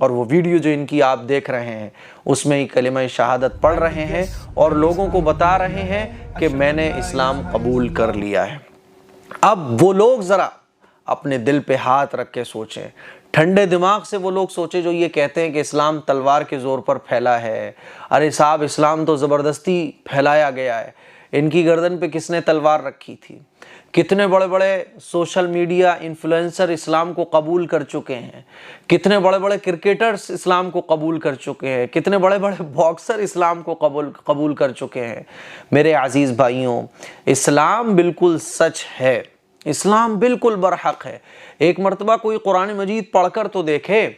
اور وہ ویڈیو جو ان کی آپ دیکھ رہے ہیں اس میں ہی کلمہ شہادت پڑھ رہے ہیں اور لوگوں کو بتا رہے ہیں کہ میں نے اسلام قبول کر لیا ہے۔ اب وہ لوگ ذرا اپنے دل پہ ہاتھ رکھ کے سوچیں، ٹھنڈے دماغ سے وہ لوگ سوچیں جو یہ کہتے ہیں کہ اسلام تلوار کے زور پر پھیلا ہے۔ ارے صاحب، اسلام تو زبردستی پھیلایا گیا ہے۔ ان کی گردن پہ کس نے تلوار رکھی تھی؟ کتنے بڑے بڑے سوشل میڈیا انفلوئنسر اسلام کو قبول کر چکے ہیں، کتنے بڑے بڑے کرکٹرز اسلام کو قبول کر چکے ہیں، کتنے بڑے بڑے باکسر اسلام کو قبول کر چکے ہیں۔ میرے عزیز بھائیوں، اسلام بالکل سچ ہے، اسلام بالکل برحق ہے۔ ایک مرتبہ کوئی قرآن مجید پڑھ کر تو دیکھے،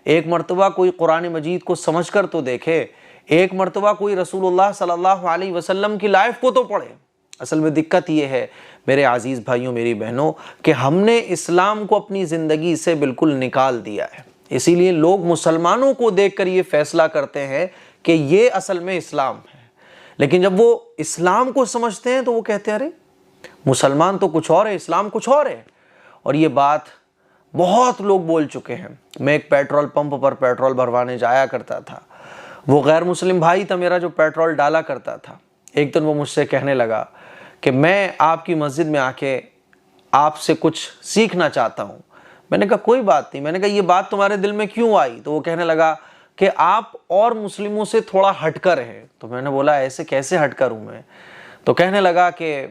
ایک مرتبہ کوئی قرآن مجید کو سمجھ کر تو دیکھے، ایک مرتبہ کوئی رسول اللہ صلی اللہ علیہ وسلم کی لائف کو تو پڑھے۔ اصل میں دقت یہ ہے میرے عزیز بھائیوں، میری بہنوں، کہ ہم نے اسلام کو اپنی زندگی سے بالکل نکال دیا ہے۔ اسی لیے لوگ مسلمانوں کو دیکھ کر یہ فیصلہ کرتے ہیں کہ یہ اصل میں اسلام ہے، لیکن جب وہ اسلام کو سمجھتے ہیں تو وہ کہتے ہیں ارے مسلمان تو کچھ اور ہے، اسلام کچھ اور ہے۔ اور یہ بات بہت لوگ بول چکے ہیں۔ میں ایک پیٹرول پمپ پر پیٹرول بھروانے جایا کرتا تھا، وہ غیر مسلم بھائی تھا میرا جو پیٹرول ڈالا کرتا تھا۔ ایک دن وہ مجھ سے کہنے لگا کہ میں آپ کی مسجد میں آ کے آپ سے کچھ سیکھنا چاہتا ہوں۔ میں نے کہا کوئی بات نہیں۔ میں نے کہا یہ بات تمہارے دل میں کیوں آئی؟ تو وہ کہنے لگا کہ آپ اور مسلموں سے تھوڑا ہٹ کر ہیں۔ تو میں نے بولا ایسے کیسے ہٹ کر ہوں میں؟ تو کہنے لگا کہ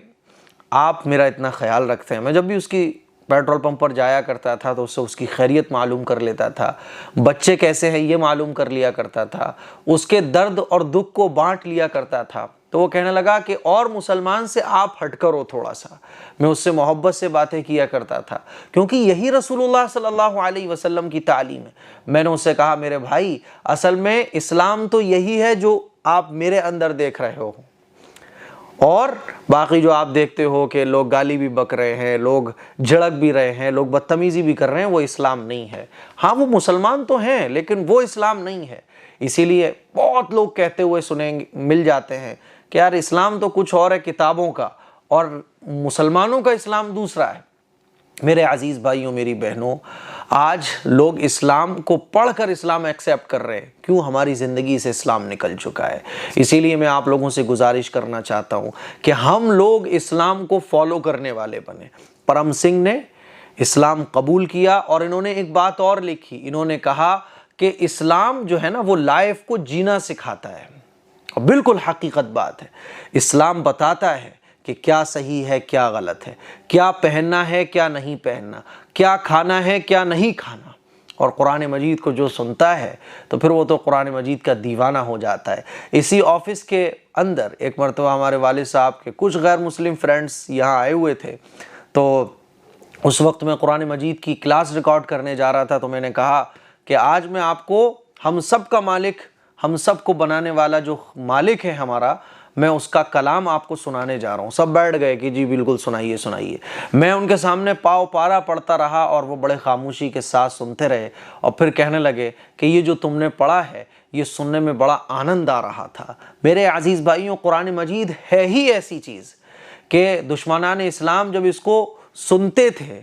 آپ میرا اتنا خیال رکھتے ہیں۔ میں جب بھی اس کی پیٹرول پمپ پر جایا کرتا تھا تو اس سے اس کی خیریت معلوم کر لیتا تھا، بچے کیسے ہیں یہ معلوم کر لیا کرتا تھا، اس کے درد اور دکھ کو بانٹ لیا کرتا تھا۔ تو وہ کہنے لگا کہ اور مسلمان سے آپ ہٹ کر ہو تھوڑا سا۔ میں اس سے محبت سے باتیں کیا کرتا تھا کیونکہ یہی رسول اللہ صلی اللہ علیہ وسلم کی تعلیم ہے۔ میں نے اس سے کہا میرے بھائی، اصل میں اسلام تو یہی ہے جو آپ میرے اندر دیکھ رہے ہو، اور باقی جو آپ دیکھتے ہو کہ لوگ گالی بھی بک رہے ہیں، لوگ جھڑک بھی رہے ہیں، لوگ بدتمیزی بھی کر رہے ہیں، وہ اسلام نہیں ہے۔ ہاں وہ مسلمان تو ہیں لیکن وہ اسلام نہیں ہے۔ اسی لیے بہت لوگ کہتے ہوئے سنیں مل جاتے ہیں کہ یار اسلام تو کچھ اور ہے کتابوں کا، اور مسلمانوں کا اسلام دوسرا ہے۔ میرے عزیز بھائیوں، میری بہنوں، آج لوگ اسلام کو پڑھ کر اسلام ایکسیپٹ کر رہے ہیں۔ کیوں؟ ہماری زندگی سے اسلام نکل چکا ہے۔ اسی لیے میں آپ لوگوں سے گزارش کرنا چاہتا ہوں کہ ہم لوگ اسلام کو فالو کرنے والے بنیں۔ پرم سنگھ نے اسلام قبول کیا اور انہوں نے ایک بات اور لکھی، انہوں نے کہا کہ اسلام جو ہے نا وہ لائف کو جینا سکھاتا ہے۔ اور بالکل حقیقت بات ہے، اسلام بتاتا ہے کہ کیا صحیح ہے کیا غلط ہے، کیا پہننا ہے کیا نہیں پہننا، کیا کھانا ہے کیا نہیں کھانا۔ اور قرآن مجید کو جو سنتا ہے تو پھر وہ تو قرآن مجید کا دیوانہ ہو جاتا ہے۔ اسی آفس کے اندر ایک مرتبہ ہمارے والد صاحب کے کچھ غیر مسلم فرینڈس یہاں آئے ہوئے تھے، تو اس وقت میں قرآن مجید کی کلاس ریکارڈ کرنے جا رہا تھا۔ تو میں نے کہا کہ آج میں آپ کو ہم سب کا مالک، ہم سب کو بنانے والا جو مالک ہے ہمارا، میں اس کا کلام آپ کو سنانے جا رہا ہوں۔ سب بیٹھ گئے کہ جی بالکل سنائیے سنائیے۔ میں ان کے سامنے پاؤ پارا پڑھتا رہا اور وہ بڑے خاموشی کے ساتھ سنتے رہے، اور پھر کہنے لگے کہ یہ جو تم نے پڑھا ہے یہ سننے میں بڑا آنند آ رہا تھا۔ میرے عزیز بھائیوں، قرآن مجید ہے ہی ایسی چیز کہ دشمنان اسلام جب اس کو سنتے تھے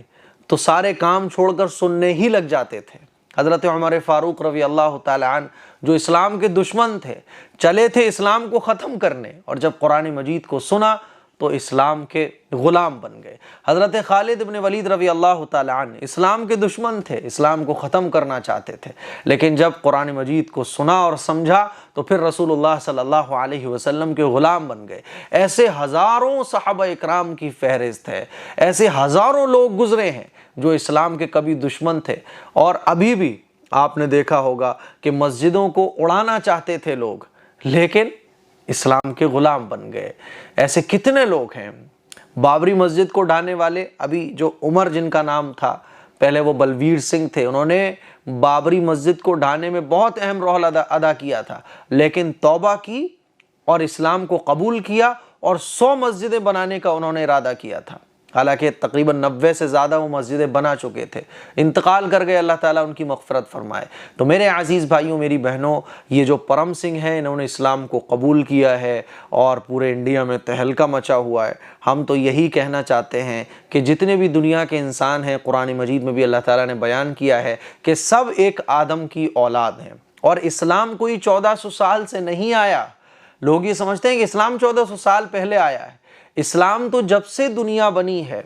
تو سارے کام چھوڑ کر سننے ہی لگ جاتے تھے۔ حضرت عمر فاروق رضی اللہ تعالی عنہ جو اسلام کے دشمن تھے، چلے تھے اسلام کو ختم کرنے، اور جب قرآن مجید کو سنا تو اسلام کے غلام بن گئے۔ حضرت خالد بن ولید رضی اللہ تعالی عنہ اسلام کے دشمن تھے، اسلام کو ختم کرنا چاہتے تھے، لیکن جب قرآن مجید کو سنا اور سمجھا تو پھر رسول اللہ صلی اللہ علیہ وسلم کے غلام بن گئے۔ ایسے ہزاروں صحابہ اکرام کی فہرست ہے، ایسے ہزاروں لوگ گزرے ہیں جو اسلام کے کبھی دشمن تھے، اور ابھی بھی آپ نے دیکھا ہوگا کہ مسجدوں کو اڑانا چاہتے تھے لوگ، لیکن اسلام کے غلام بن گئے۔ ایسے کتنے لوگ ہیں۔ بابری مسجد کو ڈھانے والے، ابھی جو عمر جن کا نام تھا، پہلے وہ بلویر سنگھ تھے، انہوں نے بابری مسجد کو ڈھانے میں بہت اہم رول ادا کیا تھا، لیکن توبہ کی اور اسلام کو قبول کیا اور 100 مسجدیں بنانے کا انہوں نے ارادہ کیا تھا۔ حالانکہ تقریباً 90 سے زیادہ وہ مسجدیں بنا چکے تھے، انتقال کر گئے، اللہ تعالیٰ ان کی مغفرت فرمائے۔ تو میرے عزیز بھائیوں، میری بہنوں، یہ جو پرم سنگھ ہیں، انہوں نے اسلام کو قبول کیا ہے اور پورے انڈیا میں تہلکہ مچا ہوا ہے۔ ہم تو یہی کہنا چاہتے ہیں کہ جتنے بھی دنیا کے انسان ہیں، قرآن مجید میں بھی اللہ تعالیٰ نے بیان کیا ہے کہ سب ایک آدم کی اولاد ہیں، اور اسلام کوئی 1400 سال سے نہیں آیا۔ لوگ یہ سمجھتے ہیں کہ اسلام 1400 سال پہلے آیا ہے۔ اسلام تو جب سے دنیا بنی ہے،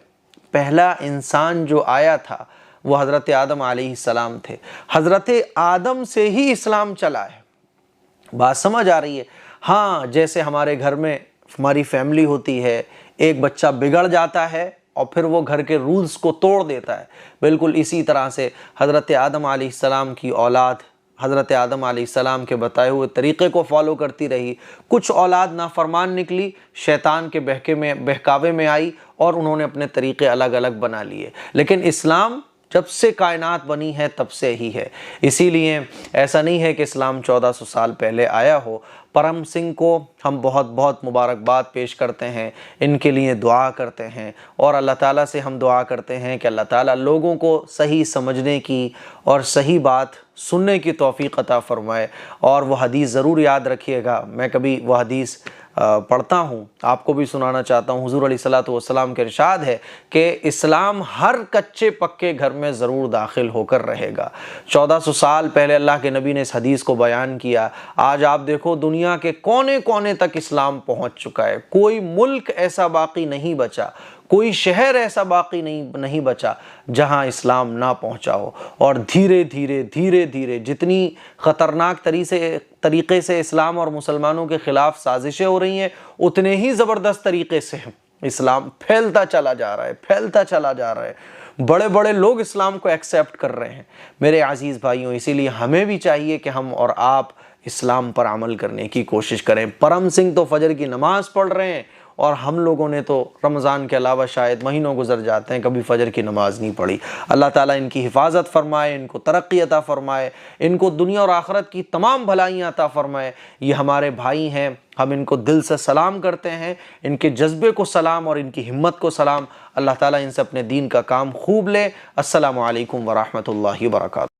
پہلا انسان جو آیا تھا وہ حضرت آدم علیہ السلام تھے۔ حضرت آدم سے ہی اسلام چلا ہے۔ بات سمجھ آ رہی ہے؟ ہاں، جیسے ہمارے گھر میں ہماری فیملی ہوتی ہے، ایک بچہ بگڑ جاتا ہے اور پھر وہ گھر کے رولز کو توڑ دیتا ہے، بالکل اسی طرح سے حضرت آدم علیہ السلام کی اولاد حضرت آدم علیہ السلام کے بتائے ہوئے طریقے کو فالو کرتی رہی۔ کچھ اولاد نافرمان نکلی، شیطان کے بہکاوے میں آئی اور انہوں نے اپنے طریقے الگ الگ بنا لیے، لیکن اسلام جب سے کائنات بنی ہے تب سے ہی ہے۔ اسی لیے ایسا نہیں ہے کہ اسلام 1400 سال پہلے آیا ہو۔ پرم سنگھ کو ہم بہت بہت مبارکباد پیش کرتے ہیں، ان کے لیے دعا کرتے ہیں، اور اللہ تعالیٰ سے ہم دعا کرتے ہیں کہ اللہ تعالیٰ لوگوں کو صحیح سمجھنے کی اور صحیح بات سننے کی توفیق عطا فرمائے۔ اور وہ حدیث ضرور یاد رکھیے گا، میں کبھی وہ حدیث پڑھتا ہوں، آپ کو بھی سنانا چاہتا ہوں۔ حضور علیہ الصلوۃ والسلام کے ارشاد ہے کہ اسلام ہر کچے پکے گھر میں ضرور داخل ہو کر رہے گا۔ 1400 سال پہلے اللہ کے نبی نے اس حدیث کو بیان کیا۔ آج آپ دیکھو دنیا کے کونے کونے تک اسلام پہنچ چکا ہے، کوئی ملک ایسا باقی نہیں بچا، کوئی شہر ایسا باقی نہیں بچا جہاں اسلام نہ پہنچا ہو۔ اور دھیرے دھیرے جتنی خطرناک طریقے سے اسلام اور مسلمانوں کے خلاف سازشیں ہو رہی ہیں، اتنے ہی زبردست طریقے سے اسلام پھیلتا چلا جا رہا ہے، بڑے بڑے لوگ اسلام کو ایکسیپٹ کر رہے ہیں۔ میرے عزیز بھائیوں، اسی لیے ہمیں بھی چاہیے کہ ہم اور آپ اسلام پر عمل کرنے کی کوشش کریں۔ پرم سنگھ تو فجر کی نماز پڑھ رہے ہیں، اور ہم لوگوں نے تو رمضان کے علاوہ شاید مہینوں گزر جاتے ہیں کبھی فجر کی نماز نہیں پڑھی۔ اللہ تعالیٰ ان کی حفاظت فرمائے، ان کو ترقی عطا فرمائے، ان کو دنیا اور آخرت کی تمام بھلائیاں عطا فرمائے۔ یہ ہمارے بھائی ہیں، ہم ان کو دل سے سلام کرتے ہیں، ان کے جذبے کو سلام اور ان کی ہمت کو سلام۔ اللہ تعالیٰ ان سے اپنے دین کا کام خوب لے۔ السلام علیکم ورحمۃ اللہ وبرکاتہ۔